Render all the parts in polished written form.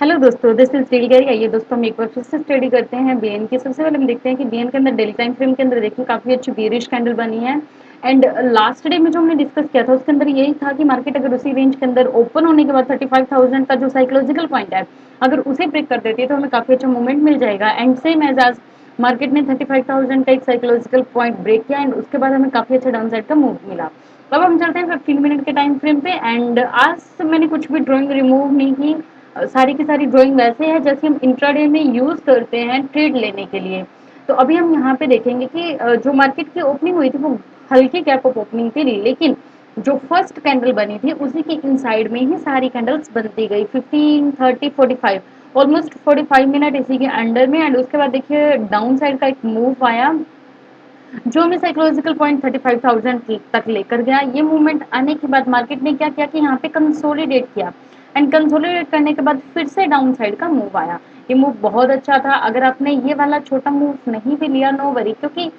Hello दोस्तों, this is deal. आइए दोस्तों, हम एक बार फिर से स्टडी करते हैं बीएन की। सबसे पहले हम देखते हैं कि बीएन के अंदर डेली टाइम फ्रेम के अंदर देखिए काफी अच्छी बेरिश कैंडल बनी है। एंड लास्ट डे में जो हमने डिस्कस किया था उसके अंदर यही था कि मार्केट अगर उसी रेंज के अंदर ओपन होने के बाद 35,000 का जो साइकोलॉजिकल पॉइंट है, अगर उसे ब्रेक कर देती है तो हमें काफी अच्छा मूवमेंट मिल जाएगा। एंड सेम एज आज मार्केट ने 35,000 का एक साइकोलॉजिकल पॉइंट ब्रेक किया एंड उसके बाद हमें काफी अच्छा डाउन साइड का मूव मिला। अब हम चलते हैं 15 मिनट के टाइम फ्रेम पे। एंड आज मैंने कुछ भी ड्राइंग रिमूव नहीं की। सारी की सारी ड्राइंग वैसे है जैसे हम इंट्राडे में यूज करते हैं ट्रेड लेने के लिए। तो अभी हम यहाँ पे देखेंगे कि जो मार्केट की ओपनिंग हुई थी वो हल्की गैप अप ओपनिंग थी, लेकिन जो फर्स्ट कैंडल बनी थी उसी के इनसाइड में ही सारी कैंडल्स बनती गई 15, 30, 45, ऑलमोस्ट 45 मिनट इसी के अंडर में। एंड उसके बाद देखिए डाउन साइड का एक मूव आया जो हमें साइकोलॉजिकल पॉइंट 35,000 तक लेकर गया। ये मूवमेंट आने के बाद मार्केट ने क्या किया कि यहाँ पे कंसोलिडेट किया एंड कंसोलिडेट करने के बाद फिर से डाउन साइड का मूव आया। ये मूव बहुत अच्छा था। अगर आपने ये वाला छोटा मूव नहीं भी लिया, नो वरी, क्योंकि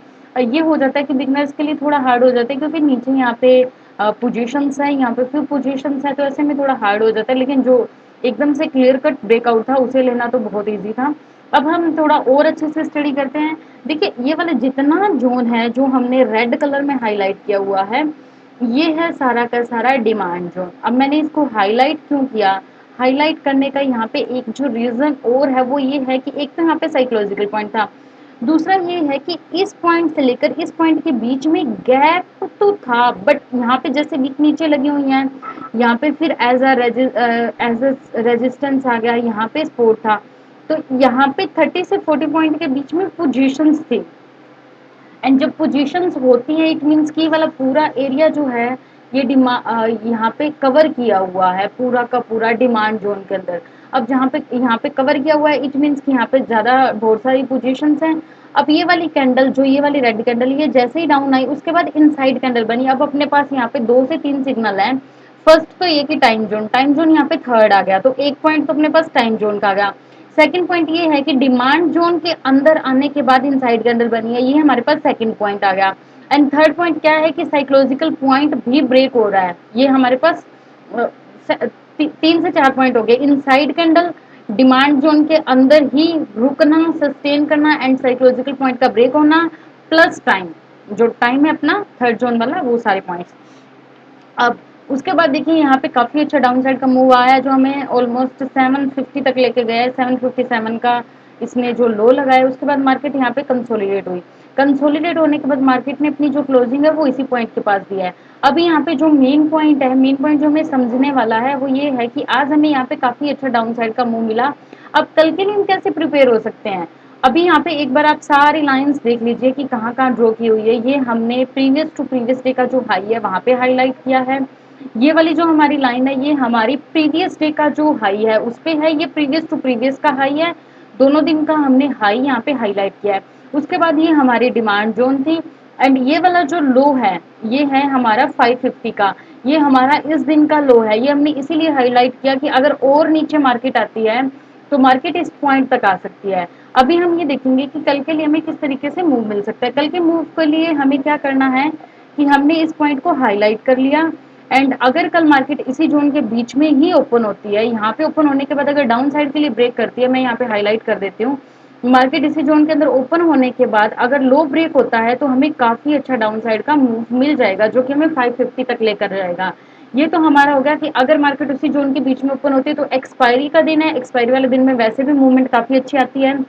ये हो जाता है कि बिगनर्स के लिए थोड़ा हार्ड हो जाता है, क्योंकि नीचे यहाँ पे पोजीशंस है, यहाँ पे फ्यू पोजीशंस है, तो ऐसे में थोड़ा हार्ड हो जाता है। लेकिन जो एकदम से क्लियर कट ब्रेकआउट था उसे लेना तो बहुत ईजी था। अब हम थोड़ा और अच्छे से स्टडी करते हैं। देखिए ये वाला जितना जोन है जो हमने रेड कलर में हाईलाइट किया हुआ है, ये है सारा का सारा डिमांड जोन। अब मैंने इसको हाईलाइट क्यों किया? हाईलाइट करने का यहाँ पे एक जो रीजन और है वो ये है कि एक तो यहाँ पे साइकोलॉजिकल पॉइंट था, दूसरा ये है कि इस पॉइंट से लेकर इस पॉइंट के बीच में गैप तो था, बट यहाँ पे जैसे विक नीचे लगी हुई हैं, यहाँ पे फिर एज अ रेजिस्टेंस आ गया, यहाँ पे सपोर्ट था। तो यहाँ पे 30 से 40 पॉइंट के बीच में पोजीशंस थी। एंड जब पोजीशंस होती है इट मींस कि वाला पूरा एरिया जो है ये यहाँ पे कवर किया हुआ है पूरा का पूरा डिमांड जोन के अंदर। अब जहाँ पे यहाँ पे कवर किया हुआ है इट मींस कि यहाँ पे ज्यादा बहुत सारी पोजीशंस हैं। अब ये वाली कैंडल, जो ये वाली रेड कैंडल, ये जैसे ही डाउन आई उसके बाद इनसाइड कैंडल बनी। अब अपने पास यहाँ पे 2 से 3 सिग्नल है। फर्स्ट तो ये कि टाइम जोन यहाँ पे थर्ड आ गया, तो एक पॉइंट तो अपने पास टाइम जोन का आ गया। सेकंड पॉइंट ये है कि डिमांड जोन के अंदर आने के बाद इनसाइड कैंडल बनी है, ये हमारे पास सेकंड पॉइंट आ गया। एंड थर्ड पॉइंट क्या है कि साइकोलॉजिकल पॉइंट भी ब्रेक हो रहा है, ये हमारे पास 3 से 4 पॉइंट हो गए। इनसाइड कैंडल, डिमांड जोन के अंदर ही रुकना, सस्टेन करना एंड साइकोलॉजिकल पॉइंट का ब्रेक होना, प्लस टाइम, जो टाइम है अपना थर्ड जोन वाला, वो सारे पॉइंट्स। अब उसके बाद देखिए यहाँ पे काफी अच्छा डाउन साइड का मूव आया जो हमें ऑलमोस्ट 750 तक लेके गया है। 757 का इसने जो लो लगाया, उसके बाद मार्केट यहाँ पे कंसोलिडेट हुई। कंसोलिडेट होने के बाद मार्केट ने अपनी जो क्लोजिंग है वो इसी पॉइंट के पास दिया है। अभी यहाँ पे जो मेन पॉइंट है, मेन पॉइंट जो हमें समझने वाला है वो ये है कि आज हमें यहाँ पे काफी अच्छा डाउन साइड का मूव मिला। अब कल के लिए हम कैसे प्रिपेयर हो सकते हैं? अभी यहाँ पे एक बार आप सारी लाइंस देख लीजिए कि कहाँ कहाँ ड्रॉ की हुई है। ये हमने प्रीवियस टू प्रीवियस डे का जो हाई है वहां पे हाईलाइट किया है। ये वाली जो हमारी लाइन है ये हमारी प्रीवियस डे का जो हाई है उस पे है, ये प्रीवियस टू प्रीवियस का हाई है। दोनों दिन का हमने हाई यहाँ पे हाईलाइट किया है। उसके बाद ये हमारी डिमांड जोन थी। एंड ये वाला जो लो है ये है हमारा 550 का, ये हमारा इस दिन का लो है। ये हमने इसीलिए हाईलाइट किया कि अगर और नीचे मार्केट आती है तो मार्केट इस पॉइंट तक आ सकती है। अभी हम ये देखेंगे कि कल के लिए हमें किस तरीके से मूव मिल सकता है। कल के मूव के लिए हमें क्या करना है कि हमने इस पॉइंट को हाईलाइट कर लिया। एंड अगर कल मार्केट इसी जोन के बीच में ही ओपन होती है, यहाँ पे ओपन होने के बाद अगर डाउन साइड के लिए ब्रेक करती है, मैं यहाँ पे हाईलाइट कर देती हूँ, मार्केट इसी जोन के अंदर ओपन होने के बाद अगर लो ब्रेक होता है तो हमें काफी अच्छा डाउन साइड का मूव मिल जाएगा जो कि हमें 550 तक लेकर जाएगा। ये तो हमारा हो गया कि अगर मार्केट उसी जोन के बीच में ओपन होती है तो एक्सपायरी का दिन है, एक्सपायरी वाले दिन में वैसे भी मूवमेंट काफी अच्छी आती है,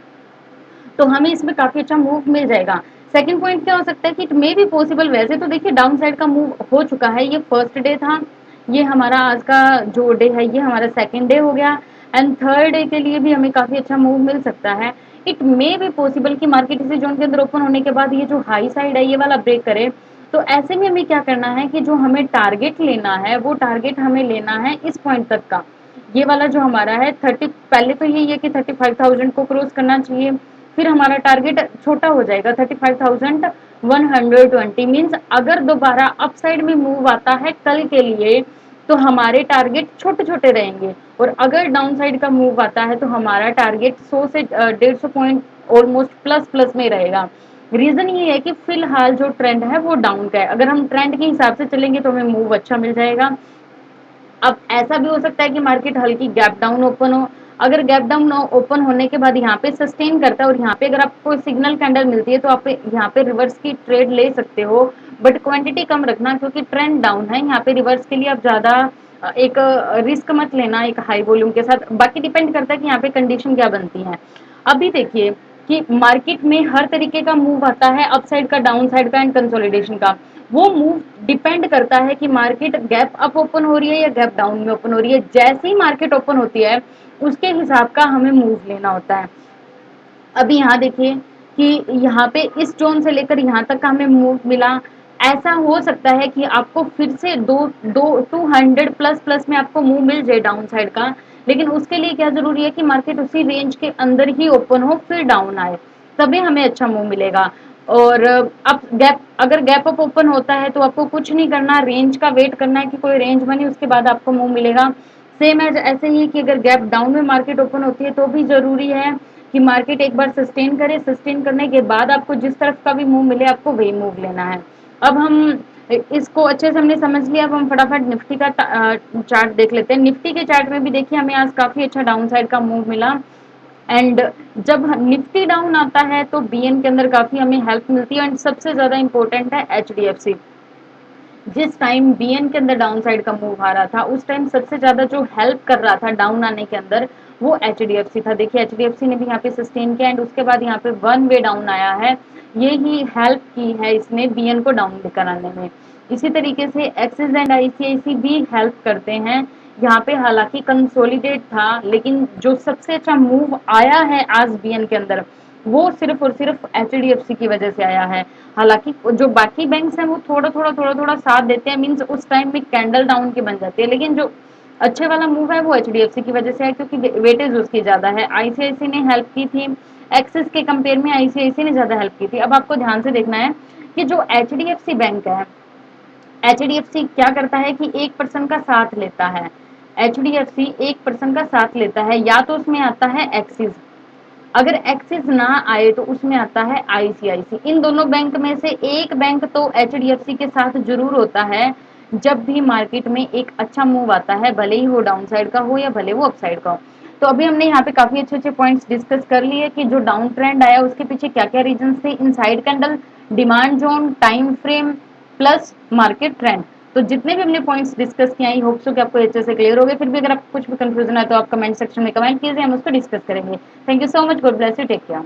तो हमें इसमें काफी अच्छा मूव मिल जाएगा। सेकंड पॉइंट क्या हो सकता है कि इट मे बी पॉसिबल, वैसे तो देखिए डाउन साइड का मूव हो चुका है, ये फर्स्ट डे था, ये हमारा आज का जो डे है ये हमारा सेकंड डे हो गया। एंड थर्ड डे के लिए भी हमें काफी अच्छा मूव मिल सकता है। इट मे बी पॉसिबल कि मार्केट इसी जोन के अंदर ओपन होने के बाद ये जो हाई साइड है ये वाला ब्रेक करे। तो ऐसे में हमें क्या करना है कि जो हमें टारगेट लेना है वो टारगेट हमें लेना है इस पॉइंट तक का। ये वाला जो हमारा है 30, पहले तो यही है कि 35,000 को क्रॉस करना चाहिए, फिर हमारा टारगेट छोटा हो जाएगा 35,120। मीन्स अगर दोबारा अपसाइड में मूव आता है कल के लिए तो हमारे टारगेट छोटे छोटे रहेंगे, और अगर डाउन साइड का मूव आता है तो हमारा टारगेट 100 से 150 पॉइंट ऑलमोस्ट प्लस प्लस में रहेगा। रीजन ये है कि फिलहाल जो ट्रेंड है वो डाउन का है, अगर हम ट्रेंड के हिसाब से चलेंगे तो हमें मूव अच्छा मिल जाएगा। अब ऐसा भी हो सकता है कि मार्केट हल्की गैप डाउन ओपन हो। अगर गैप डाउन ओपन होने के बाद यहाँ पे सस्टेन करता है और यहाँ पे अगर आपको सिग्नल कैंडल मिलती है तो आप यहाँ पे रिवर्स की ट्रेड ले सकते हो, बट क्वांटिटी कम रखना क्योंकि ट्रेंड डाउन है। यहाँ पे रिवर्स के लिए आप ज्यादा एक रिस्क मत लेना एक हाई वॉल्यूम के साथ। बाकी डिपेंड करता है कि यहाँ पे कंडीशन क्या बनती है। अभी देखिए कि मार्केट में हर तरीके का मूव आता है, अपसाइड का, डाउन साइड का एंड कंसोलिडेशन का। वो मूव डिपेंड करता है कि मार्केट गैप अप ओपन हो रही है या गैप डाउन में ओपन हो रही है। जैसे ही मार्केट ओपन होती है उसके हिसाब का हमें मूव लेना होता है। अभी यहाँ देखिए कि यहाँ पे इस जोन से लेकर यहाँ तक का हमें मूव मिला। ऐसा हो सकता है कि आपको फिर से दो दो 200 प्लस प्लस में आपको मूव मिल जाए डाउन साइड का, लेकिन उसके लिए क्या जरूरी है कि मार्केट उसी रेंज के अंदर ही ओपन हो फिर डाउन आए, तभी हमें अच्छा मूव मिलेगा। और अब गैप अगर गैप अप ओपन होता है तो आपको कुछ नहीं करना, रेंज का वेट करना है कि कोई रेंज बने उसके बाद आपको मूव मिलेगा। सेम एज ऐसे ही कि अगर गैप डाउन में मार्केट ओपन होती है तो भी जरूरी है कि मार्केट एक बार सस्टेन करे, सस्टेन करने के बाद आपको जिस तरफ का भी मूव मिले आपको वही मूव लेना है। अब हम इसको अच्छे से हमने समझ लिया। अब हम फटाफट निफ्टी का चार्ट देख लेते हैं। निफ्टी के चार्ट में भी देखिए हमें आज काफी अच्छा डाउन साइड का मूव मिला। एंड जब निफ्टी डाउन आता है तो बीएन के अंदर काफी हमें हेल्प मिलती है। एंड सबसे ज्यादा इंपॉर्टेंट है एचडीएफसी। जिस टाइम बीएन के अंदर डाउन साइड का मूव आ रहा था उस टाइम सबसे ज्यादा जो हेल्प कर रहा था डाउन आने के अंदर वो एचडीएफसी था। देखिए एचडीएफसी ने भी यहाँ पे सस्टेन किया एंड उसके बाद यहाँ पे वन वे डाउन आया है। ये ही हेल्प की है इसने बीएन को डाउन लेकर आने में। इसी तरीके से एक्सिस एंड आईसीआईसी भी हेल्प करते हैं यहाँ पे। हालांकि कंसोलिडेट था लेकिन जो सबसे अच्छा मूव आया है आज बीएन के अंदर वो सिर्फ और सिर्फ एचडीएफसी की वजह से आया है। हालांकि जो बाकी बैंक्स हैं वो थोड़ा थोड़ा साथ देते हैं, मीन्स उस टाइम में कैंडल डाउन की बन जाती है, लेकिन जो अच्छे वाला मूव है वो एचडीएफसी की वजह से है क्योंकि वेटेज उसकी ज्यादा है। आईसीआईसी ने हेल्प की थी, एक्सिस के कंपेयर में आईसीआईसी ने ज्यादा हेल्प की थी। अब आपको ध्यान से देखना है कि जो एचडीएफसी बैंक है, एचडीएफसी क्या करता है कि एक पर्सन का साथ लेता है। एचडीएफसी एक पर्सन का साथ लेता है, या तो उसमें आता है एक्सिस, अगर एक्सिस ना आए तो उसमें आता है आईसीआईसी। इन दोनों बैंक में से एक बैंक तो एचडीएफसी के साथ जरूर होता है जब भी मार्केट में एक अच्छा मूव आता है, भले ही वो डाउन साइड का हो या भले वो अप साइड का हो। तो अभी हमने यहाँ पे काफी अच्छे अच्छे पॉइंट्स डिस्कस कर लिए कि जो डाउन ट्रेंड आया उसके पीछे क्या क्या रीजन थे, inside candle, demand zone, time frame plus market trend. तो जितने भी हमने पॉइंट्स डिस्कस किए आई होप सो कि आपको अच्छे से क्लियर हो गए। फिर भी अगर आपको कुछ भी कंफ्यूजन है तो आप कमेंट सेक्शन में कमेंट कीजिए, हम उसको डिस्कस करेंगे। Thank you so much, God bless you, take care.